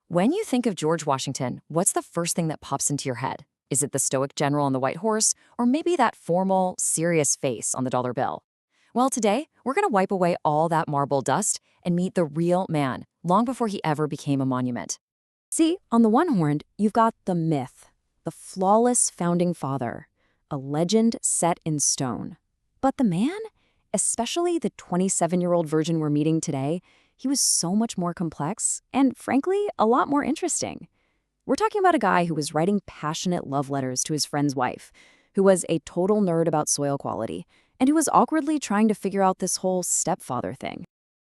When you think of George Washington, what's the first thing that pops into your head? Is it the stoic general on the white horse, or maybe that formal, serious face on the dollar bill? Well, today, we're going to wipe away all that marble dust and meet the real man, long before he ever became a monument. See, on the one hand, you've got the myth, the flawless founding father, a legend set in stone. But the man, especially the 27-year-old version we're meeting today, he was so much more complex and, frankly, a lot more interesting. We're talking about a guy who was writing passionate love letters to his friend's wife, who was a total nerd about soil quality, and who was awkwardly trying to figure out this whole stepfather thing.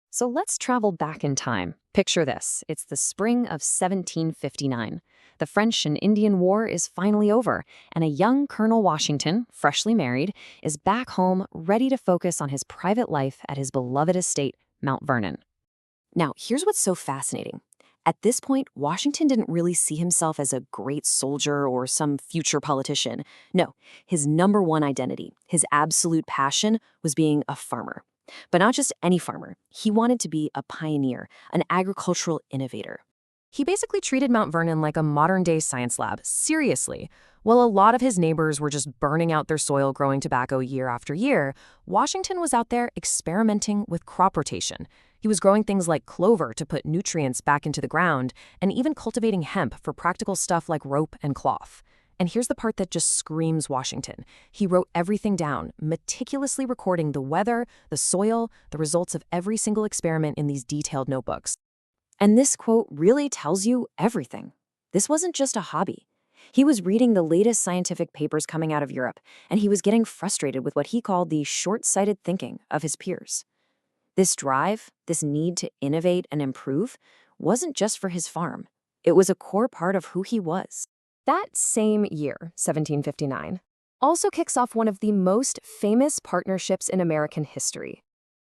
So let's travel back in time. Picture this. It's the spring of 1759. The French and Indian War is finally over, and a young Colonel Washington, freshly married, is back home ready to focus on his private life at his beloved estate, Mount Vernon. Now, here's what's so fascinating. At this point, Washington didn't really see himself as a great soldier or some future politician. No, his number one identity, his absolute passion, was being a farmer. But not just any farmer. He wanted to be a pioneer, an agricultural innovator. He basically treated Mount Vernon like a modern-day science lab, seriously. While a lot of his neighbors were just burning out their soil growing tobacco year after year, Washington was out there experimenting with crop rotation. He was growing things like clover to put nutrients back into the ground, and even cultivating hemp for practical stuff like rope and cloth. And here's the part that just screams Washington. He wrote everything down, meticulously recording the weather, the soil, the results of every single experiment in these detailed notebooks. And this quote really tells you everything. This wasn't just a hobby. He was reading the latest scientific papers coming out of Europe, and he was getting frustrated with what he called the short-sighted thinking of his peers. This drive, this need to innovate and improve, wasn't just for his farm. It was a core part of who he was. That same year, 1759, also kicks off one of the most famous partnerships in American history.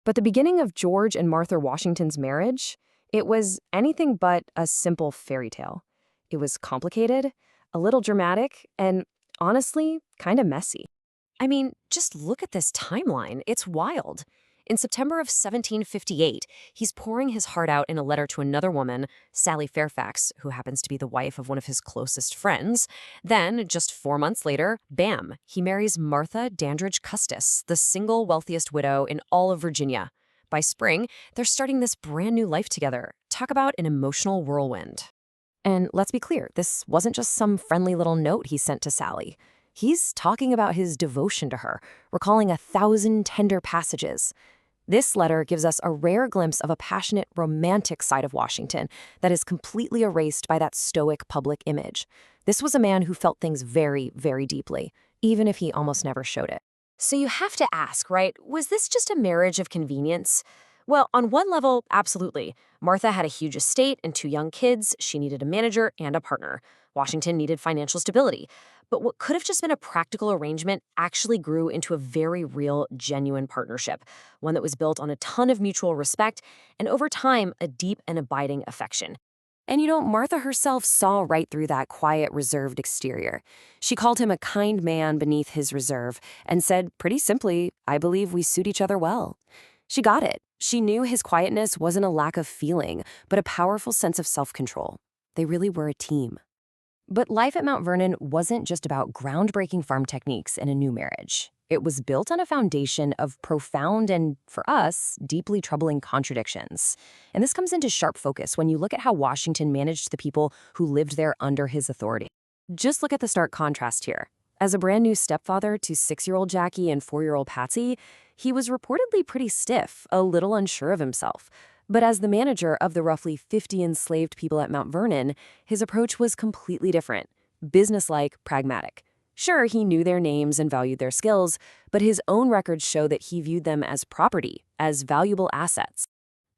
But the beginning of George and Martha Washington's marriage, it was anything but a simple fairy tale. It was complicated, a little dramatic, and honestly, kind of messy. I mean, just look at this timeline. It's wild. In September of 1758, he's pouring his heart out in a letter to another woman, Sally Fairfax, who happens to be the wife of one of his closest friends. Then, just 4 months later, bam, he marries Martha Dandridge Custis, the single wealthiest widow in all of Virginia. By spring, they're starting this brand new life together. Talk about an emotional whirlwind. And let's be clear, this wasn't just some friendly little note he sent to Sally. He's talking about his devotion to her, recalling 1,000 tender passages. This letter gives us a rare glimpse of a passionate, romantic side of Washington that is completely erased by that stoic public image. This was a man who felt things very, very deeply, even if he almost never showed it. So you have to ask, right, was this just a marriage of convenience? Well, on one level, absolutely. Martha had a huge estate and 2 young kids. She needed a manager and a partner. Washington needed financial stability. But what could have just been a practical arrangement actually grew into a very real, genuine partnership, one that was built on a ton of mutual respect and, over time, a deep and abiding affection. And Martha herself saw right through that quiet, reserved exterior. She called him a kind man beneath his reserve and said, pretty simply, "I believe we suit each other well." She got it. She knew his quietness wasn't a lack of feeling, but a powerful sense of self-control. They really were a team. But life at Mount Vernon wasn't just about groundbreaking farm techniques and a new marriage. It was built on a foundation of profound and, for us, deeply troubling contradictions. And this comes into sharp focus when you look at how Washington managed the people who lived there under his authority. Just look at the stark contrast here. As a brand new stepfather to 6-year-old Jackie and 4-year-old Patsy, he was reportedly pretty stiff, a little unsure of himself. But as the manager of the roughly 50 enslaved people at Mount Vernon, his approach was completely different, businesslike, pragmatic. Sure, he knew their names and valued their skills, but his own records show that he viewed them as property, as valuable assets.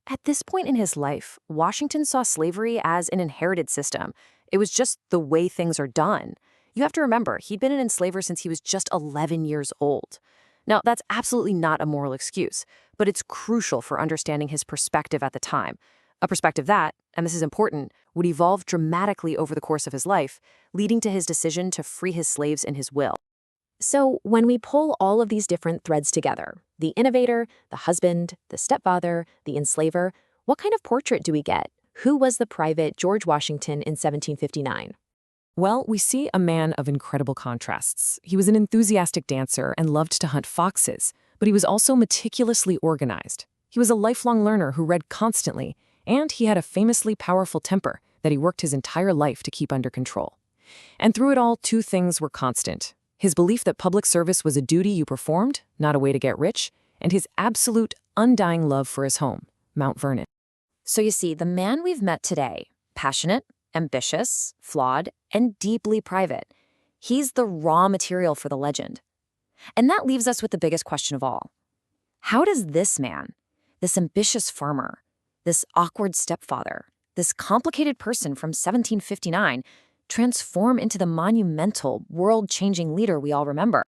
At this point in his life, Washington saw slavery as an inherited system. It was just the way things are done. You have to remember, he'd been an enslaver since he was just 11 years old. Now, that's absolutely not a moral excuse, but it's crucial for understanding his perspective at the time. A perspective that, and this is important, would evolve dramatically over the course of his life, leading to his decision to free his slaves in his will. So when we pull all of these different threads together, the innovator, the husband, the stepfather, the enslaver, what kind of portrait do we get? Who was the private George Washington in 1759? Well, we see a man of incredible contrasts. He was an enthusiastic dancer and loved to hunt foxes, but he was also meticulously organized. He was a lifelong learner who read constantly, and he had a famously powerful temper that he worked his entire life to keep under control. And through it all, two things were constant: his belief that public service was a duty you performed, not a way to get rich, and his absolute, undying love for his home, Mount Vernon. So you see, the man we've met today, passionate, ambitious, flawed, and deeply private, he's the raw material for the legend. And that leaves us with the biggest question of all. How does this man, this ambitious farmer, this awkward stepfather, this complicated person from 1759, transform into the monumental, world-changing leader we all remember?